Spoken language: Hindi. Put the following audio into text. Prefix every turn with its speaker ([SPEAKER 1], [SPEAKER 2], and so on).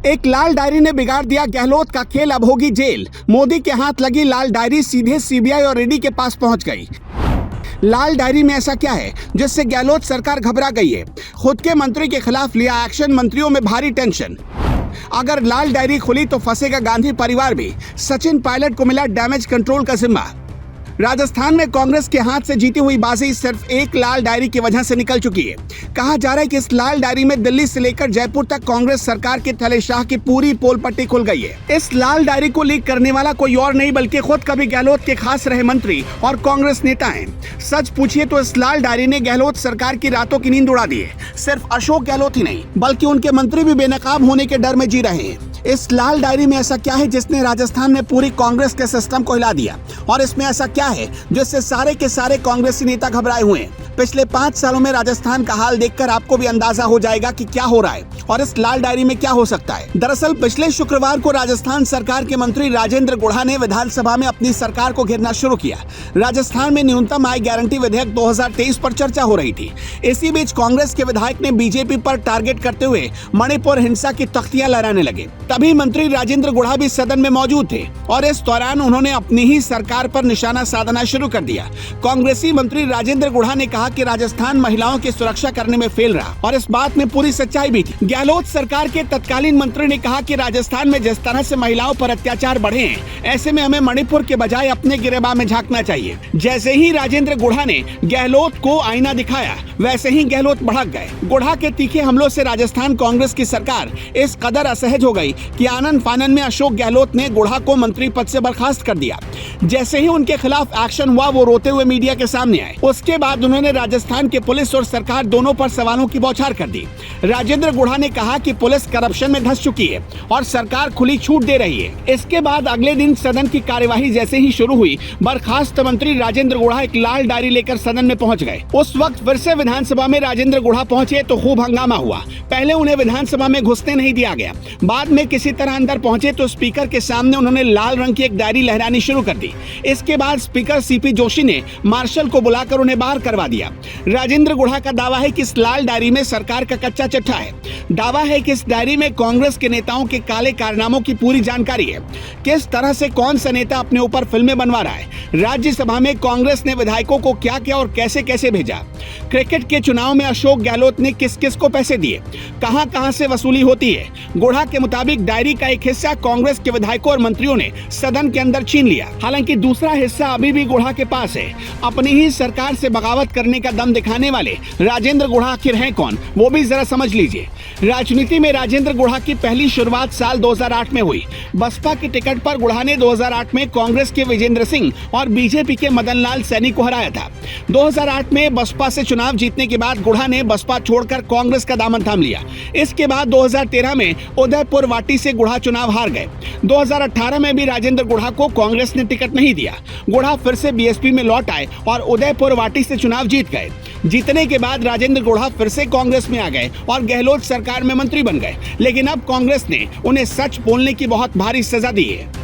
[SPEAKER 1] एक लाल डायरी ने बिगाड़ दिया गहलोत का खेल, अब होगी जेल। मोदी के हाथ लगी लाल डायरी सीधे सीबीआई और ईडी के पास पहुंच गई। लाल डायरी में ऐसा क्या है जिससे गहलोत सरकार घबरा गई है? खुद के मंत्री के खिलाफ लिया एक्शन, मंत्रियों में भारी टेंशन। अगर लाल डायरी खुली तो फंसेगा गांधी परिवार भी। सचिन पायलट को मिला डैमेज कंट्रोल का जिम्मा। राजस्थान में कांग्रेस के हाथ से जीती हुई बाजी सिर्फ एक लाल डायरी की वजह से निकल चुकी है। कहा जा रहा है कि इस लाल डायरी में दिल्ली से लेकर जयपुर तक कांग्रेस सरकार के थलेशाह की पूरी पोल पट्टी खुल गई है। इस लाल डायरी को लीक करने वाला कोई और नहीं बल्कि खुद कभी गहलोत के खास रहे मंत्री और कांग्रेस नेता हैं। सच पूछिए तो इस लाल डायरी ने गहलोत सरकार की रातों की नींद उड़ा दी है। सिर्फ अशोक गहलोत ही नहीं बल्कि उनके मंत्री भी बेनकाब होने के डर में जी रहे हैं। इस लाल डायरी में ऐसा क्या है जिसने राजस्थान में पूरी कांग्रेस के सिस्टम को हिला दिया, और इसमें ऐसा क्या है जिससे सारे के सारे कांग्रेसी नेता घबराए हुए हैं? पिछले 5 सालों में राजस्थान का हाल देखकर आपको भी अंदाजा हो जाएगा कि क्या हो रहा है और इस लाल डायरी में क्या हो सकता है। दरअसल पिछले शुक्रवार को राजस्थान सरकार के मंत्री राजेंद्र गुढ़ा ने विधानसभा में अपनी सरकार को घेरना शुरू किया। राजस्थान में न्यूनतम आय गारंटी विधेयक 2023 पर चर्चा हो रही थी। इसी बीच कांग्रेस के विधायक ने बीजेपी पर टारगेट करते हुए मणिपुर हिंसा की तख्तियां लहराने लगे। तभी मंत्री राजेंद्र गुढ़ा भी सदन में मौजूद थे और इस दौरान उन्होंने अपनी ही सरकार पर निशाना साधना शुरू कर दिया। कांग्रेसी मंत्री राजेंद्र गुढ़ा ने कहा कि राजस्थान महिलाओं की सुरक्षा करने में फेल रहा और इस बात में पूरी सच्चाई भी थी। गहलोत सरकार के तत्कालीन मंत्री ने कहा कि राजस्थान में जिस तरह से महिलाओं पर अत्याचार बढ़े हैं, ऐसे में हमें मणिपुर के बजाय अपने गिरेबान में झांकना चाहिए। जैसे ही राजेंद्र गुढ़ा ने गहलोत को आईना दिखाया, वैसे ही गहलोत भड़क गए। गुढ़ा के तीखे हमलों से राजस्थान कांग्रेस की सरकार इस कदर असहज हो गई कि आनन फानन में अशोक गहलोत ने गुढ़ा को मंत्री पद से बर्खास्त कर दिया। जैसे ही उनके खिलाफ एक्शन हुआ, वो रोते हुए मीडिया के सामने आए। उसके बाद उन्होंने राजस्थान के पुलिस और सरकार दोनों पर सवालों की बौछार कर दी। राजेंद्र गुढ़ा ने कहा कि पुलिस करप्शन में धंस चुकी है और सरकार खुली छूट दे रही है। इसके बाद अगले दिन सदन की कार्यवाही जैसे ही शुरू हुई, बर्खास्त मंत्री राजेंद्र गुढ़ा एक लाल डायरी लेकर सदन में पहुंच गए। उस वक्त फिर से विधानसभा में राजेंद्र गुढ़ा पहुंचे तो खूब हंगामा हुआ। पहले उन्हें विधानसभा में घुसने नहीं दिया गया, बाद में किसी तरह अंदर पहुंचे तो स्पीकर के सामने उन्होंने लाल रंग की एक डायरी लहरानी शुरू कर दी। इसके बाद स्पीकर सीपी जोशी ने मार्शल को बुलाकर उन्हें बाहर करवा दिया। राजेंद्र गुढ़ा का दावा है कि इस लाल डायरी में सरकार का कच्चा चिट्ठा है। दावा है कि इस डायरी में कांग्रेस के नेताओं के काले कारनामों की पूरी जानकारी है। किस तरह से कौन सा नेता अपने ऊपर फिल्में बनवा रहा है, राज्यसभा में कांग्रेस ने विधायकों को क्या क्या और कैसे कैसे भेजा, क्रिकेट के चुनाव में अशोक गहलोत ने किस किस को पैसे दिए, कहां कहां से वसूली होती है। गुढ़ा के मुताबिक डायरी का एक हिस्सा कांग्रेस के विधायकों और मंत्रियों ने सदन के अंदर छीन लिया। हालांकि दूसरा हिस्सा अभी भी गुढ़ा के पास है। अपनी ही सरकार से बगावत करने का दम दिखाने वाले राजेंद्र गुढ़ा आखिर हैं कौन, वो भी जरा समझ लीजिए। राजनीति में राजेंद्र गुढ़ा की पहली शुरुआत साल 2008 में हुई। बसपा के टिकट पर गुढ़ा ने 2008 में कांग्रेस के विजेंद्र सिंह और बीजेपी के मदन लाल सैनी को हराया था। 2008 में बसपा से चुनाव जीतने के बाद गुढ़ा ने बसपा छोड़कर कांग्रेस का दामन थाम लिया। इसके बाद 2013 में उदयपुर वाटी से गुढ़ा चुनाव हार गए। 2018 में भी राजेंद्र गुढ़ा को कांग्रेस ने टिकट नहीं दिया। गुढ़ा फिर से बीएसपी में लौट आए और उदयपुर वाटी से चुनाव जीत गए। जीतने के बाद राजेंद्र गुढ़ा फिर से कांग्रेस में आ गए और गहलोत सरकार में मंत्री बन गए। लेकिन अब कांग्रेस ने उन्हें सच बोलने की बहुत भारी सजा दी है।